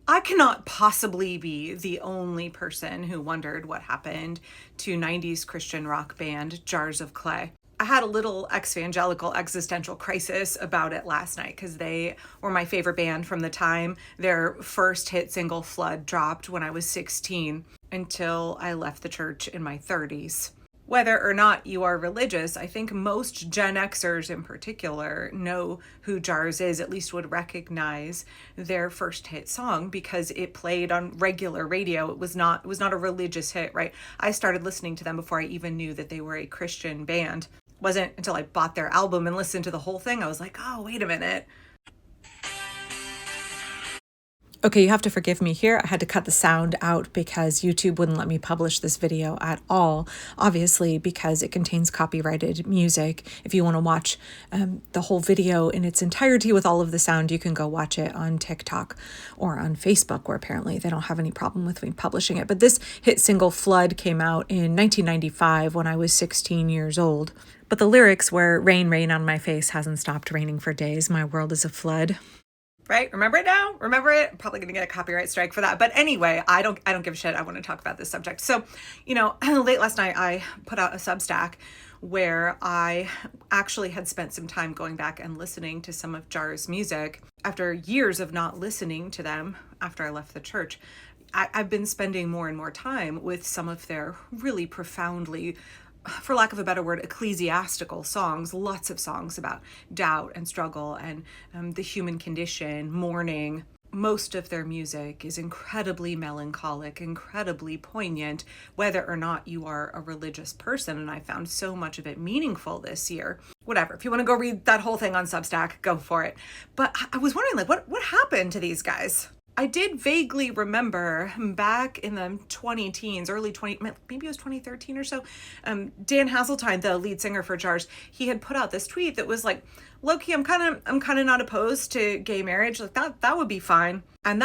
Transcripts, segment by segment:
I cannot possibly be the only person who wondered what happened to 90s Christian rock band Jars of Clay. I had a little evangelical existential crisis about it last night because they were my favorite band from the time their first hit single Flood dropped when I was 16 until I left the church in my 30s. Whether or not you are religious, I think most Gen Xers in particular know who Jars is, at least would recognize their first hit song because it played on regular radio. It was not a religious hit, right? I started listening to them before I even knew that they were a Christian band. It wasn't until I bought their album and listened to the whole thing I was like, oh, wait a minute. Okay, you have to forgive me here. I had to cut the sound out because YouTube wouldn't let me publish this video at all, obviously because it contains copyrighted music. If you want to watch the whole video in its entirety with all of the sound, you can go watch it on TikTok or on Facebook, where apparently they don't have any problem with me publishing it. But this hit single, Flood, came out in 1995 when I was 16 years old. But the lyrics were, "Rain, rain on my face, hasn't stopped raining for days. My world is a flood." Right? Remember it now? Remember it? I'm probably going to get a copyright strike for that. But anyway, I don't give a shit. I want to talk about this subject. So, late last night, I put out a Substack where I actually had spent some time going back and listening to some of Jar's music after years of not listening to them after I left the church. I've been spending more and more time with some of their really profoundly, for lack of a better word, ecclesiastical songs, lots of songs about doubt and struggle and the human condition, mourning. Most of their music is incredibly melancholic, incredibly poignant, whether or not you are a religious person, and I found so much of it meaningful this year. Whatever, if you want to go read that whole thing on Substack, go for it. But I was wondering, what happened to these guys? I did vaguely remember back in the 20-teens, early 20, maybe it was 2013 or so, Dan Hazeltine, the lead singer for Jars, he had put out this tweet that was like, "Low-key, I'm kind of not opposed to gay marriage. Like that would be fine." And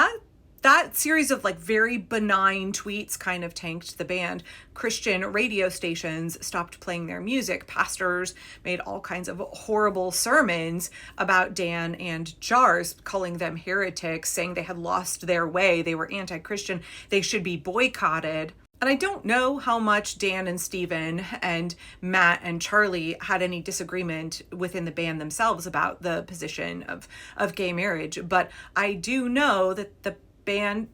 that series of like very benign tweets kind of tanked the band. Christian radio stations stopped playing their music. Pastors made all kinds of horrible sermons about Dan and Jars, calling them heretics, saying they had lost their way, they were anti-Christian, they should be boycotted. And I don't know how much Dan and Steven and Matt and Charlie had any disagreement within the band themselves about the position of gay marriage, but I do know that the band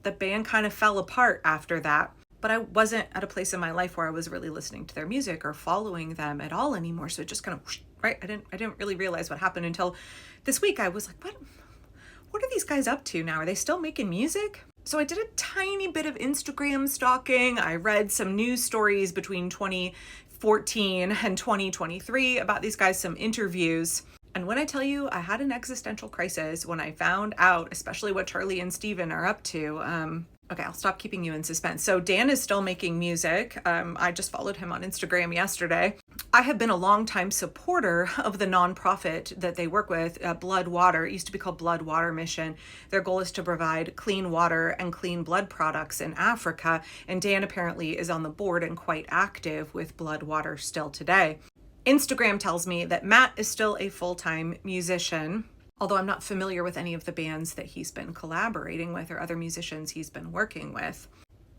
kind of fell apart after that. But I wasn't at a place in my life where I was really listening to their music or following them at all anymore. So it just kind of, right? I didn't really realize what happened until this week. I was like, what are these guys up to now? Are they still making music? So I did a tiny bit of Instagram stalking. I read some news stories between 2014 and 2023 about these guys, some interviews. And when I tell you, I had an existential crisis when I found out, especially what Charlie and Steven are up to. Okay, I'll stop keeping you in suspense. So Dan is still making music. I just followed him on Instagram yesterday. I have been a longtime supporter of the nonprofit that they work with, Blood Water. It used to be called Blood Water Mission. Their goal is to provide clean water and clean blood products in Africa. And Dan apparently is on the board and quite active with Blood Water still today. Instagram tells me that Matt is still a full-time musician, although I'm not familiar with any of the bands that he's been collaborating with or other musicians he's been working with.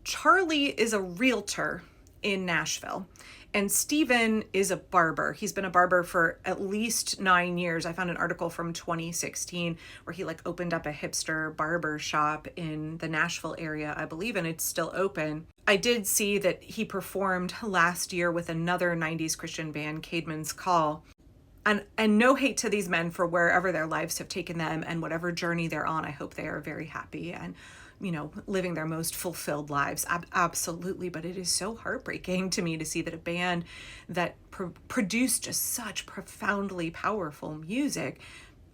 Charlie is a realtor in Nashville, and Steven is a barber. He's been a barber for at least 9 years. I found an article from 2016 where he opened up a hipster barber shop in the Nashville area, I believe, and it's still open. I did see that he performed last year with another 90s Christian band, Caedmon's Call. And no hate to these men for wherever their lives have taken them and whatever journey they're on. I hope they are very happy and, living their most fulfilled lives. Absolutely. But it is so heartbreaking to me to see that a band that produced just such profoundly powerful music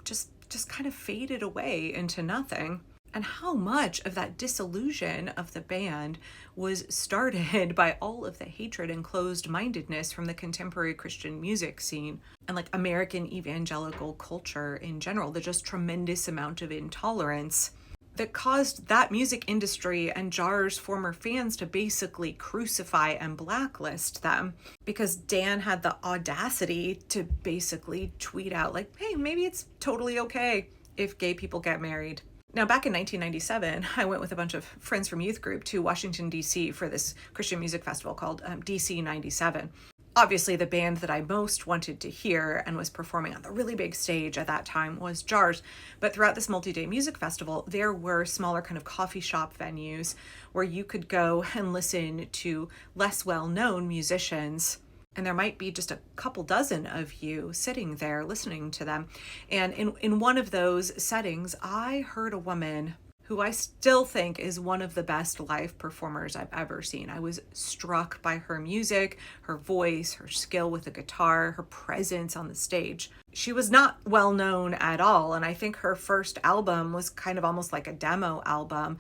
just kind of faded away into nothing. And how much of that disillusion of the band was started by all of the hatred and closed-mindedness from the contemporary Christian music scene and American evangelical culture in general, the just tremendous amount of intolerance that caused that music industry and Jar's former fans to basically crucify and blacklist them because Dan had the audacity to basically tweet out hey, maybe it's totally okay if gay people get married. Now, back in 1997, I went with a bunch of friends from youth group to Washington, D.C. for this Christian music festival called DC 97. Obviously, the band that I most wanted to hear and was performing on the really big stage at that time was Jars. But throughout this multi-day music festival, there were smaller kind of coffee shop venues where you could go and listen to less well-known musicians. And there might be just a couple dozen of you sitting there listening to them. And in one of those settings, I heard a woman who I still think is one of the best live performers I've ever seen. I was struck by her music, her voice, her skill with the guitar, her presence on the stage. She was not well known at all, and I think her first album was kind of almost like a demo album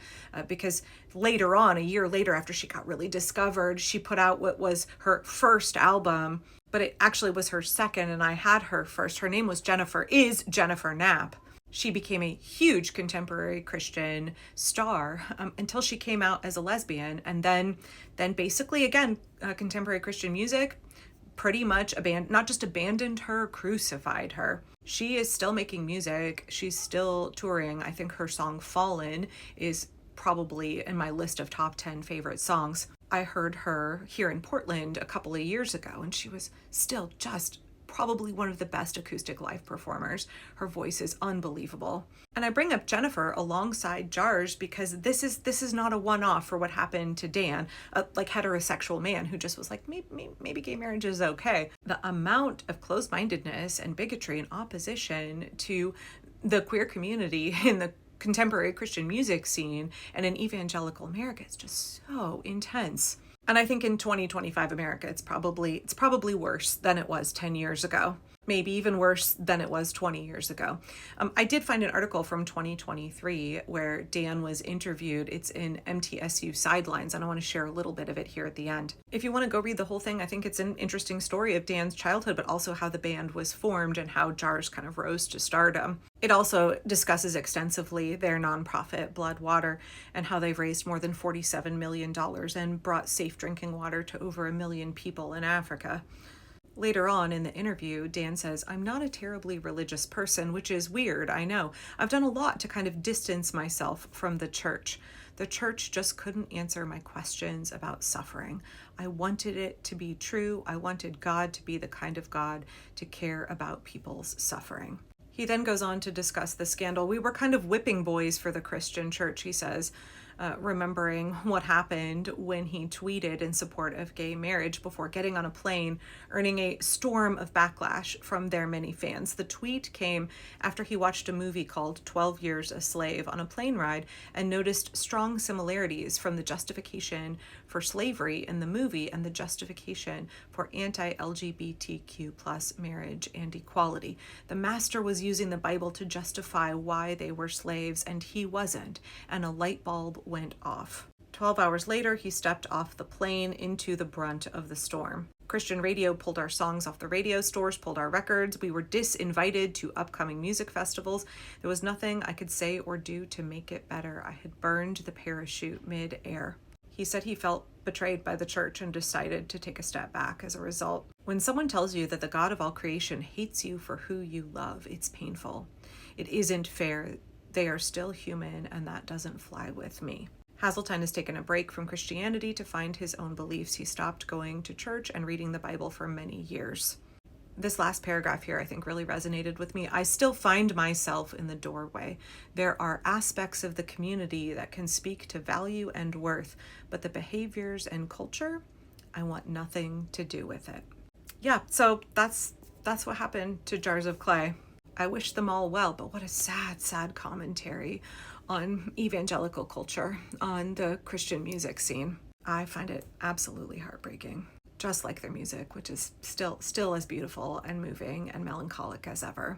because later on, a year later, after she got really discovered, she put out what was her first album, but it actually was her second, and I had her first. Her name was Jennifer Knapp. She became a huge contemporary Christian star until she came out as a lesbian. And then basically, again, contemporary Christian music pretty much not just abandoned her, crucified her. She is still making music. She's still touring. I think her song Fallen is probably in my list of top 10 favorite songs. I heard her here in Portland a couple of years ago, and she was still just probably one of the best acoustic live performers. Her voice is unbelievable. And I bring up Jennifer alongside Jars because this is not a one-off for what happened to Dan, a like heterosexual man who just was like, maybe gay marriage is okay. The amount of closed-mindedness and bigotry and opposition to the queer community in the contemporary Christian music scene and in evangelical America is just so intense. And I think in 2025 America, it's probably worse than it was 10 years ago. Maybe even worse than it was 20 years ago. I did find an article from 2023 where Dan was interviewed. It's in MTSU Sidelines, and I want to share a little bit of it here at the end. If you want to go read the whole thing, I think it's an interesting story of Dan's childhood, but also how the band was formed and how Jars kind of rose to stardom. It also discusses extensively their nonprofit, Blood Water, and how they've raised more than $47 million and brought safe drinking water to over 1 million people in Africa. Later on in the interview, Dan says, "I'm not a terribly religious person, which is weird, I know. I've done a lot to kind of distance myself from the church. The church just couldn't answer my questions about suffering. I wanted it to be true. I wanted God to be the kind of God to care about people's suffering." He then goes on to discuss the scandal. "We were kind of whipping boys for the Christian church," he says, remembering what happened when he tweeted in support of gay marriage before getting on a plane, earning a storm of backlash from their many fans. The tweet came after he watched a movie called 12 Years a Slave on a plane ride and noticed strong similarities from the justification for slavery in the movie and the justification for anti-LGBTQ plus marriage and equality. The master was using the Bible to justify why they were slaves, and he wasn't, and a light bulb went off. 12 hours later, he stepped off the plane into the brunt of the storm. Christian radio pulled our songs off the radio, stores pulled our records. We were disinvited to upcoming music festivals. There was nothing I could say or do to make it better. I had burned the parachute mid-air. He said he felt betrayed by the church and decided to take a step back as a result. When someone tells you that the God of all creation hates you for who you love, it's painful. It isn't fair. They are still human, and that doesn't fly with me. Hazeltine has taken a break from Christianity to find his own beliefs. He stopped going to church and reading the Bible for many years. This last paragraph here, I think, really resonated with me. "I still find myself in the doorway. There are aspects of the community that can speak to value and worth, but the behaviors and culture, I want nothing to do with it." Yeah, so that's what happened to Jars of Clay. I wish them all well, but what a sad, sad commentary on evangelical culture, on the Christian music scene. I find it absolutely heartbreaking, just like their music, which is still as beautiful and moving and melancholic as ever.